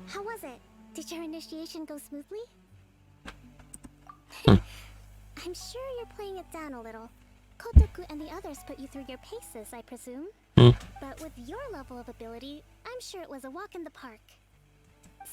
How was it? Did your initiation go smoothly? Hmm. I'm sure you're playing it down a little. Kotoku and the others put you through your paces, I presume. Hmm. But with your level of ability, I'm sure it was a walk in the park.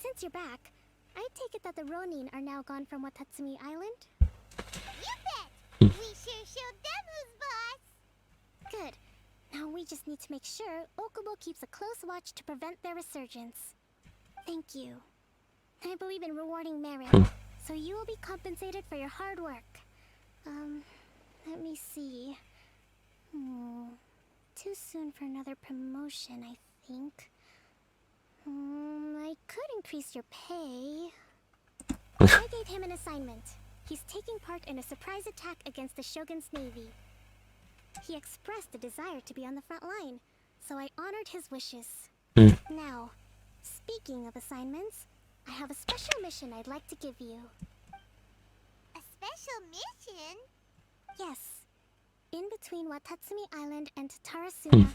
Since you're back, I take it that the Ronin are now gone from Watatsumi Island? You bet! We sure showed them who's boss! Good. Now we just need to make sure Okubo keeps a close watch to prevent their resurgence. Thank you. I believe in rewarding merit, so you will be compensated for your hard work. Let me see. Too soon for another promotion, I think. I could increase your pay. I gave him an assignment. He's taking part in a surprise attack against the Shogun's navy. He expressed a desire to be on the front line, so I honored his wishes. Now, speaking of assignments, I have a special mission I'd like to give you. A special mission? Yes. In between Watatsumi Island and Tarasuna,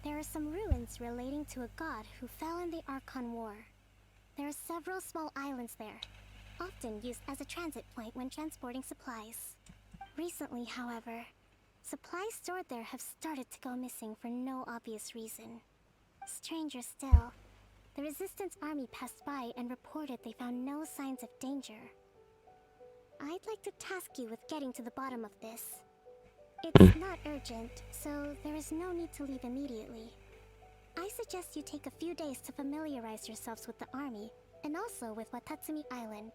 there are some ruins relating to a god who fell in the Archon War. There are several small islands there, often used as a transit point when transporting supplies. Recently, however, supplies stored there have started to go missing for no obvious reason. Stranger still, the Resistance army passed by and reported they found no signs of danger. I'd like to task you with getting to the bottom of this. It's not urgent, so there is no need to leave immediately. I suggest you take a few days to familiarize yourselves with the army, and also with Watatsumi Island.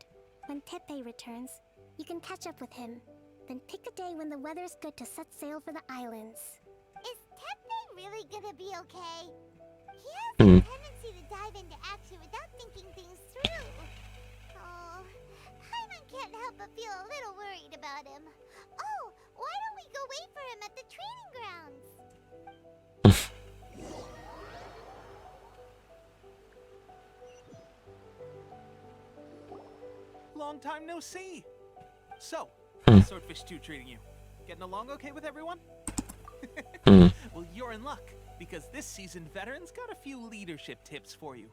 When Teppei returns, you can catch up with him. Then pick a day when the weather's good to set sail for the islands. Is Teppei really gonna be okay? He has a tendency to dive into action without thinking things through. Oh, Paimon can't help but feel a little worried about him. Oh, why don't we go wait for him at the training grounds? Long time no see. So, how's Swordfish 2 treating you? Getting along okay with everyone? Well, you're in luck, because this seasoned veterans got a few leadership tips for you.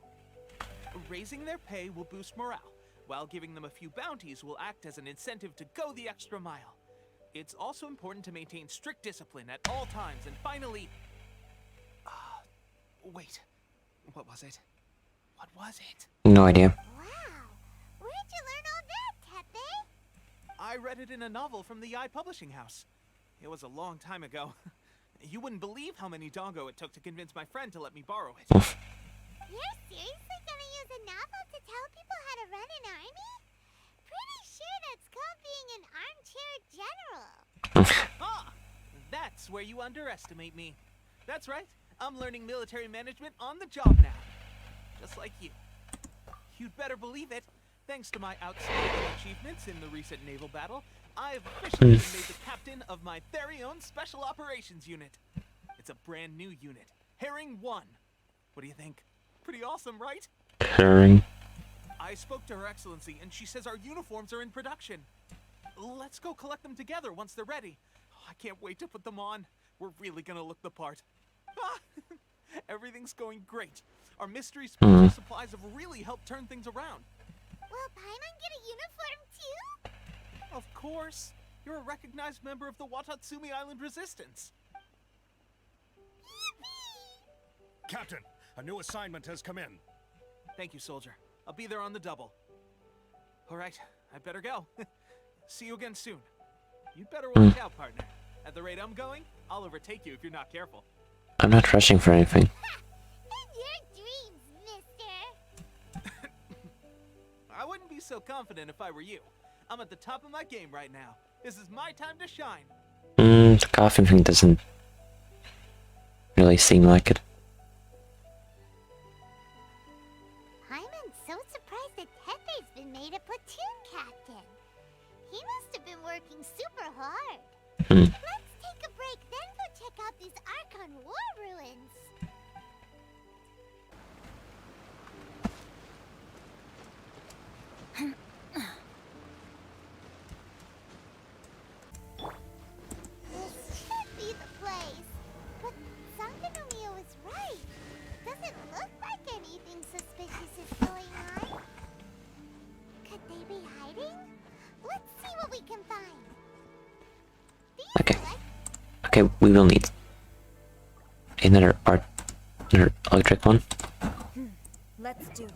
Raising their pay will boost morale, while giving them a few bounties will act as an incentive to go the extra mile. It's also important to maintain strict discipline at all times, and finally... wait. What was it? What was it? No idea. Wow, where'd you learn all that, Teppei? I read it in a novel from the Yae Publishing House. It was a long time ago. You wouldn't believe how many dongo it took to convince my friend to let me borrow it. You're seriously gonna use a novel to tell people how to run an army? Pretty sure that's called being an armchair general. Ah! That's where you underestimate me. That's right. I'm learning military management on the job now. Just like you. You'd better believe it. Thanks to my outstanding achievements in the recent naval battle, I've officially been made the captain of my very own Special Operations Unit. It's a brand new unit, Herring 1. What do you think? Pretty awesome, right? Herring. I spoke to Her Excellency, and she says our uniforms are in production. Let's go collect them together once they're ready. I can't wait to put them on. We're really gonna look the part. Everything's going great. Our mystery special supplies have really helped turn things around. Will Paimon get a uniform too? Of course. You're a recognized member of the Watatsumi Island Resistance. Yippee! Captain, a new assignment has come in. Thank you, soldier. I'll be there on the double. All right, I better go. See you again soon. You'd better watch out, partner. At the rate I'm going, I'll overtake you if you're not careful. I'm not rushing for anything. In your dreams, mister! I wouldn't be so confident if I were you. I'm at the top of my game right now. This is my time to shine. The coughing thing doesn't really seem like it. Paimon's so surprised that Teppei's been made a platoon captain. He must have been working super hard. Let's take a break, then go check out these Archon War ruins. This should be the place. But Sangonomiya was right. Doesn't look like anything suspicious is going on. Okay, we will need another electric one. Let's do this.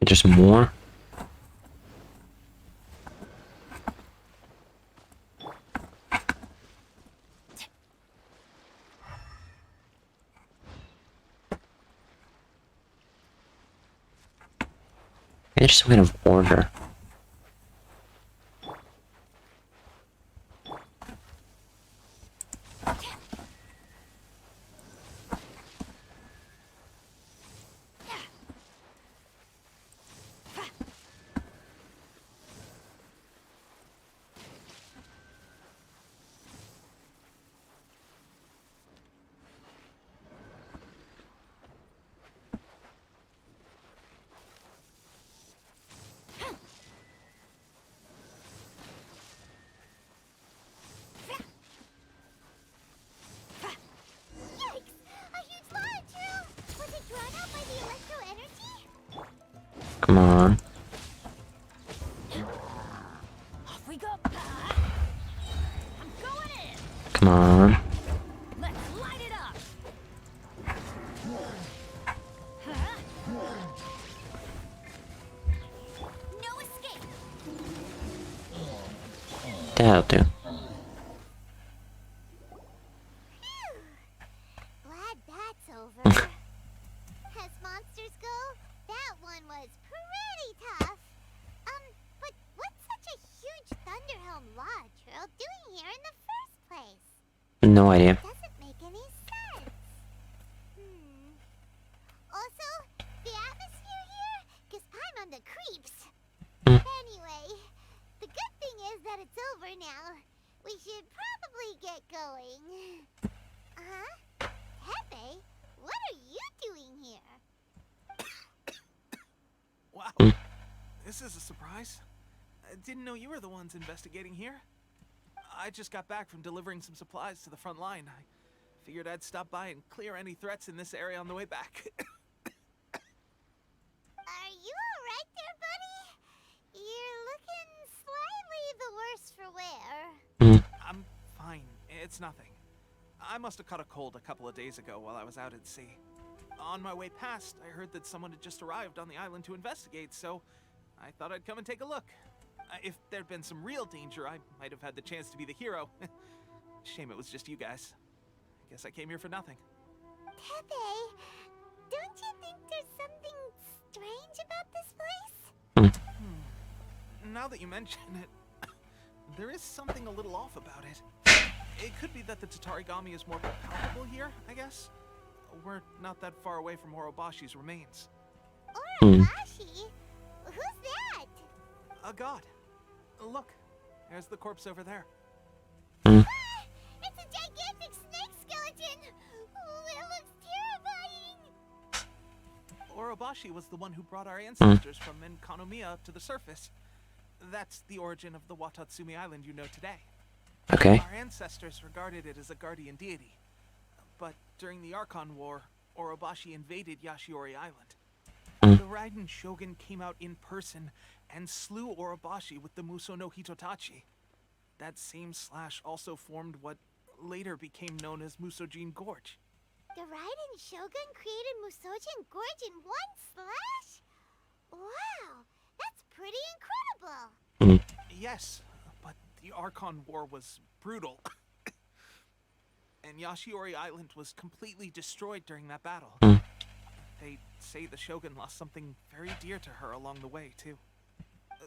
Just more. There's some kind of order. Yikes! A huge launch! Was it drawn out by the electro energy? Come on. Off we go. I'm going in. Come on. Let's light it up. No escape. That'll do. Glad that's over. As monsters go, that one was pretty tough. But what's such a huge Thunderhelm Lodge Earl doing here in the first place? No idea. Doesn't make any sense. Also, the atmosphere here gives Paimon the creeps. Anyway, the good thing is that it's over now. We should probably get going. Huh? Pepe, what are you doing here? Wow. This is a surprise. I didn't know you were the ones investigating here. I just got back from delivering some supplies to the front line. I figured I'd stop by and clear any threats in this area on the way back. Are you alright there, buddy? You're looking slightly the worse for wear. I'm fine. It's nothing. I must have caught a cold a couple of days ago while I was out at sea. On my way past, I heard that someone had just arrived on the island to investigate, so I thought I'd come and take a look. If there'd been some real danger, I might have had the chance to be the hero. Shame it was just you guys. I guess I came here for nothing. Pepe, don't you think there's something strange about this place? Now that you mention it, there is something a little off about it. It could be that the Tatarigami is more palpable here, I guess. We're not that far away from Orobashi's remains. Orobashi? Who's that? A god. Look, there's the corpse over there. It's a gigantic snake skeleton! Oh, it looks terrifying! Orobashi was the one who brought our ancestors from Enkanomiya to the surface. That's the origin of the Watatsumi Island you know today. Okay. Our ancestors regarded it as a guardian deity. But during the Archon War, Orobashi invaded Yashiori Island. The Raiden Shogun came out in person and slew Orobashi with the Muso no Hitotachi. That same slash also formed what later became known as Musojin Gorge. The Raiden Shogun created Musojin Gorge in one slash? Wow, that's pretty incredible! Yes, but the Archon War was brutal. And Yashiori Island was completely destroyed during that battle. They say the Shogun lost something very dear to her along the way, too.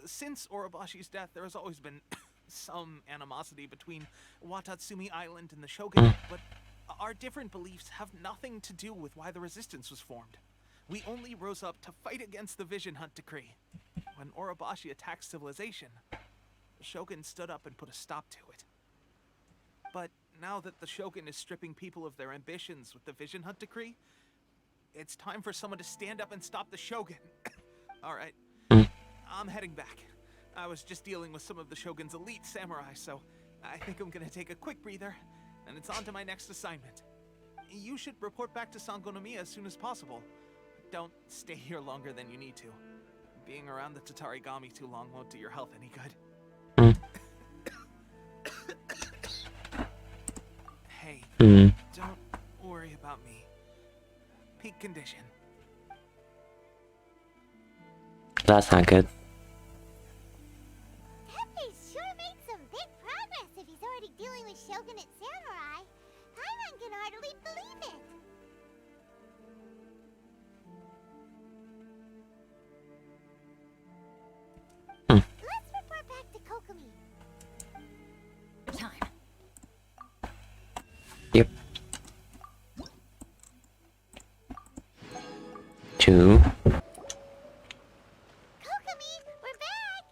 Since Orobashi's death, there has always been some animosity between Watatsumi Island and the Shogun, but our different beliefs have nothing to do with why the resistance was formed. We only rose up to fight against the Vision Hunt Decree. When Orobashi attacked civilization, the Shogun stood up and put a stop to it. But now that the Shogun is stripping people of their ambitions with the Vision Hunt Decree, it's time for someone to stand up and stop the Shogun. Alright, I'm heading back. I was just dealing with some of the Shogun's elite samurai, so I think I'm gonna take a quick breather, and it's on to my next assignment. You should report back to Sangonomiya as soon as possible. Don't stay here longer than you need to. Being around the Tatarigami too long won't do your health any good. Hey, don't worry about me. Peak condition. That's not good. Pepe sure made some big progress if he's already dealing with Shogunate samurai. Paimon can hardly believe it. Let's report back to Kokomi. Time. Yep. 2. Kokomi, we're back!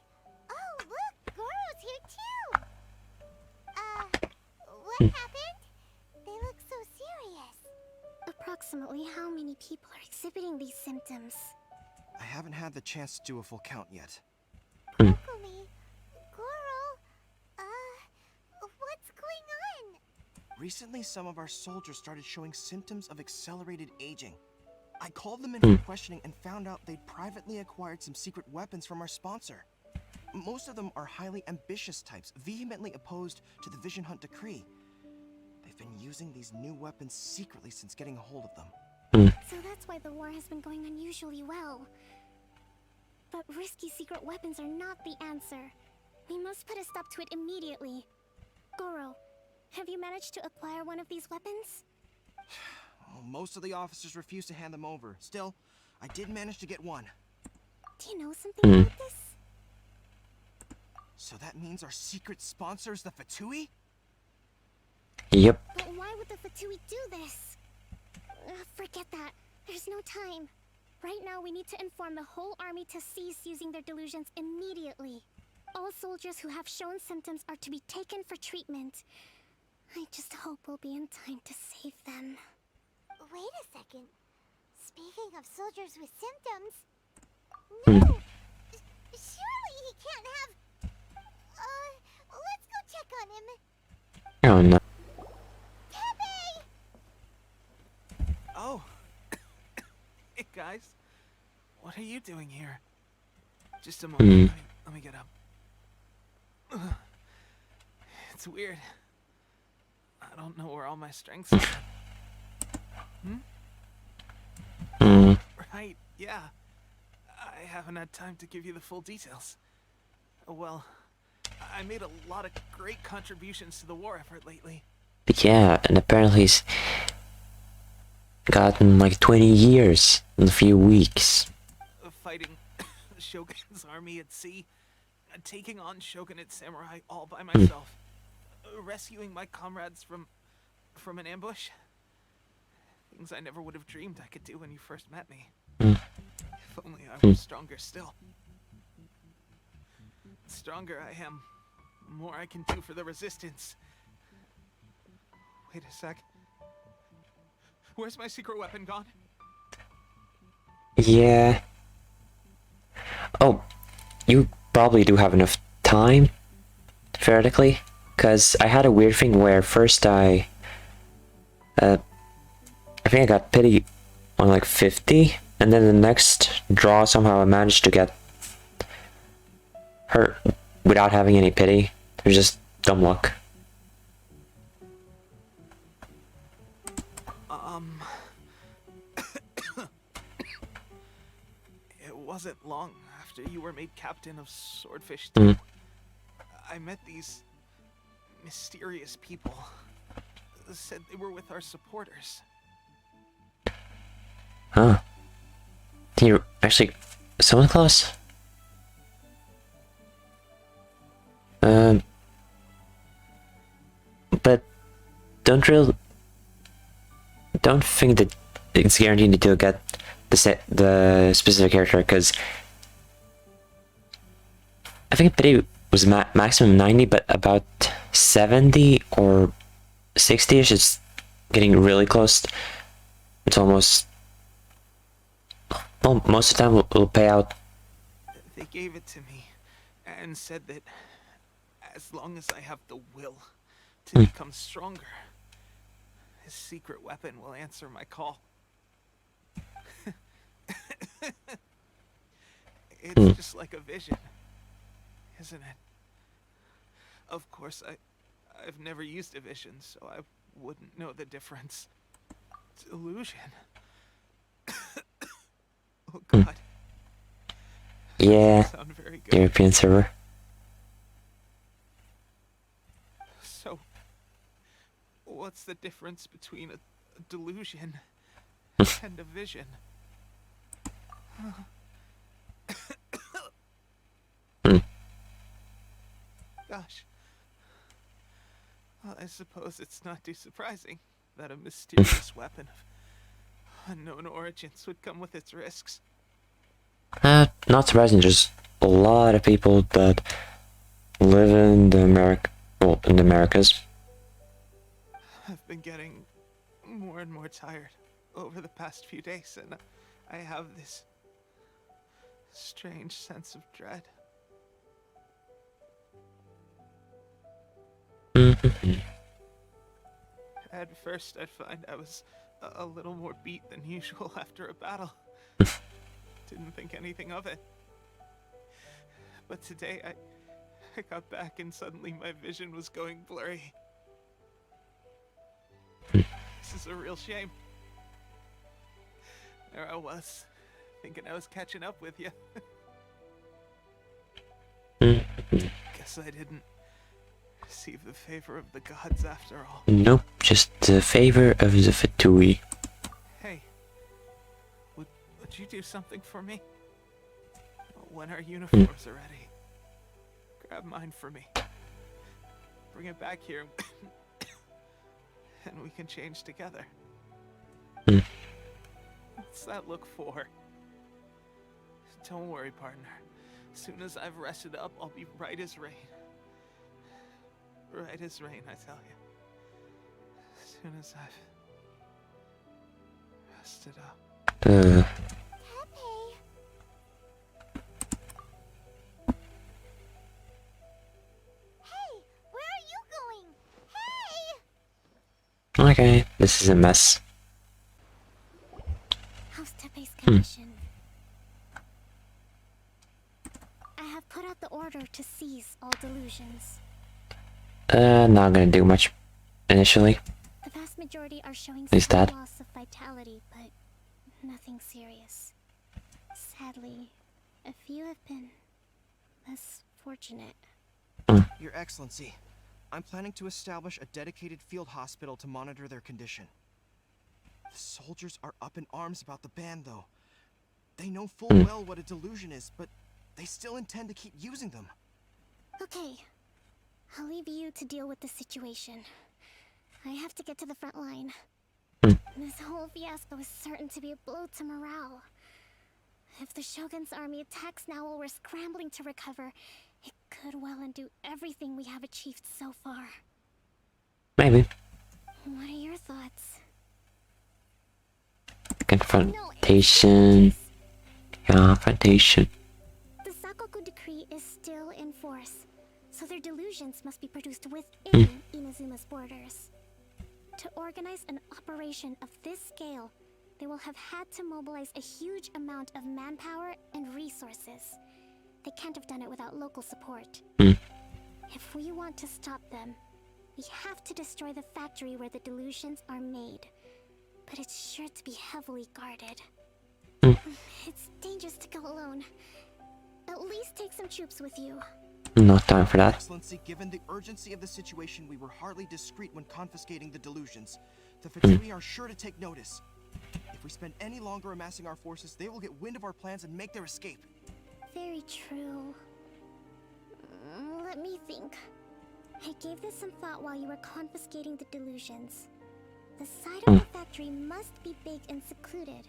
Oh, look, Goro's here too! What happened? They look so serious. Approximately how many people are exhibiting these symptoms? I haven't had the chance to do a full count yet. Kokomi, Goro, what's going on? Recently, some of our soldiers started showing symptoms of accelerated aging. I called them in for questioning and found out they'd privately acquired some secret weapons from our sponsor. Most of them are highly ambitious types, vehemently opposed to the Vision Hunt decree. They've been using these new weapons secretly since getting a hold of them. So that's why the war has been going unusually well. But risky secret weapons are not the answer. We must put a stop to it immediately. Goro, have you managed to acquire one of these weapons? Well, most of the officers refused to hand them over. Still, I did manage to get one. Do you know something about this? So that means our secret sponsor is the Fatui? Yep. But why would the Fatui do this? Forget that. There's no time. Right now, we need to inform the whole army to cease using their delusions immediately. All soldiers who have shown symptoms are to be taken for treatment. I just hope we'll be in time to save them. Wait a second. Speaking of soldiers with symptoms... No! Surely he can't have... let's go check on him. Oh no. Pepe! Oh. Hey guys. What are you doing here? Just a moment. Let me get up. It's weird. I don't know where all my strengths are. Right, yeah. I haven't had time to give you the full details. Well, I made a lot of great contributions to the war effort lately. Yeah, and apparently he's gotten like 20 years in a few weeks. Fighting the Shogun's army at sea, taking on Shogunate samurai all by myself, rescuing my comrades from an ambush. Things I never would have dreamed I could do when you first met me. If only I were stronger still. The stronger I am, the more I can do for the resistance. Wait a sec. Where's my secret weapon gone? Yeah. Oh, you probably do have enough time, theoretically, because I had a weird thing where first I think I got pity on like 50, and then the next draw somehow I managed to get her without having any pity. It was just dumb luck. It wasn't long after you were made captain of Swordfish 2. I met these mysterious people. Said they were with our supporters. Huh. Can you actually... someone close? But don't think that it's guaranteed to get the specific character, because I think pity was maximum 90, but about 70 or 60ish is getting really close. It's almost... well, most of the time will pay out. They gave it to me and said that as long as I have the will to become stronger, his secret weapon will answer my call. It's just like a vision, isn't it? Of course, I've never used a vision, so I wouldn't know the difference. Delusion. Oh God. Yeah, Sound very good. European server. So, what's the difference between a delusion and a vision? Gosh. Well, I suppose it's not too surprising that a mysterious weapon of unknown origins would come with its risks. Not surprising, there's a lot of people that live in the in the Americas. I've been getting more and more tired over the past few days, and I have this strange sense of dread. At first, I'd find I was a little more beat than usual after a battle. Didn't think anything of it. But today, I got back and suddenly my vision was going blurry. This is a real shame. There I was, thinking I was catching up with you. Guess I didn't receive the favor of the gods after all. Nope, just the favor of the Fatui. Hey, would you do something for me? When our uniforms are ready, grab mine for me. Bring it back here, and we can change together. What's that look for? Don't worry, partner. As soon as I've rested up, I'll be right as rain. Right as rain, I tell you. As soon as I've rested up. Pepe. Hey, where are you going? Hey! Okay, this is a mess. How's Tepe's condition? I have put out the order to seize all delusions. Not gonna do much initially. The vast majority are showing Is some that? loss of vitality, but nothing serious. Sadly, a few have been less fortunate. Your Excellency, I'm planning to establish a dedicated field hospital to monitor their condition. The soldiers are up in arms about the ban, though. They know full well what a delusion is, but they still intend to keep using them. Okay, I'll leave you to deal with the situation. I have to get to the front line. This whole fiasco is certain to be a blow to morale. If the Shogun's army attacks now while we're scrambling to recover, it could well undo everything we have achieved so far. Maybe. What are your thoughts? Confrontation. Confrontation. The Sakoku decree is still in force, so their delusions must be produced within Inazuma's borders. To organize an operation of this scale, they will have had to mobilize a huge amount of manpower and resources. They can't have done it without local support. If we want to stop them, we have to destroy the factory where the delusions are made. But it's sure to be heavily guarded. It's dangerous to go alone. At least take some troops with you. No time for that. Excellency, given the urgency of the situation, we were hardly discreet when confiscating the delusions. The Fatui are sure to take notice. If we spend any longer amassing our forces, they will get wind of our plans and make their escape. Very true. Let me think. I gave this some thought while you were confiscating the delusions. The side of the factory must be big and secluded,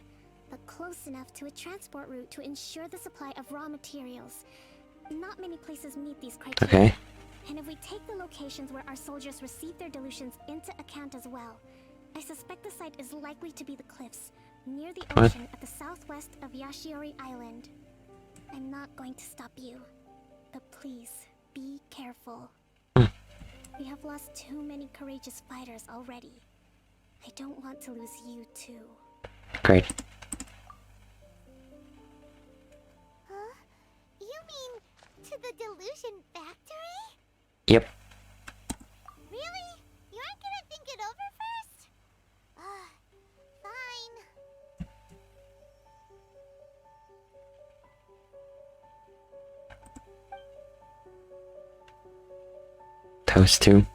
but close enough to a transport route to ensure the supply of raw materials. Not many places meet these criteria. Okay. And if we take the locations where our soldiers receive their delusions into account as well, I suspect the site is likely to be the cliffs, near the What? ocean at the southwest of Yashiori Island. I'm not going to stop you, But please, be careful. Hmm. We have lost too many courageous fighters already. I don't want to lose you too. Great. Huh? You mean to the Delusion Factory? Yep. Really? You aren't gonna think it over first? Fine. Those two.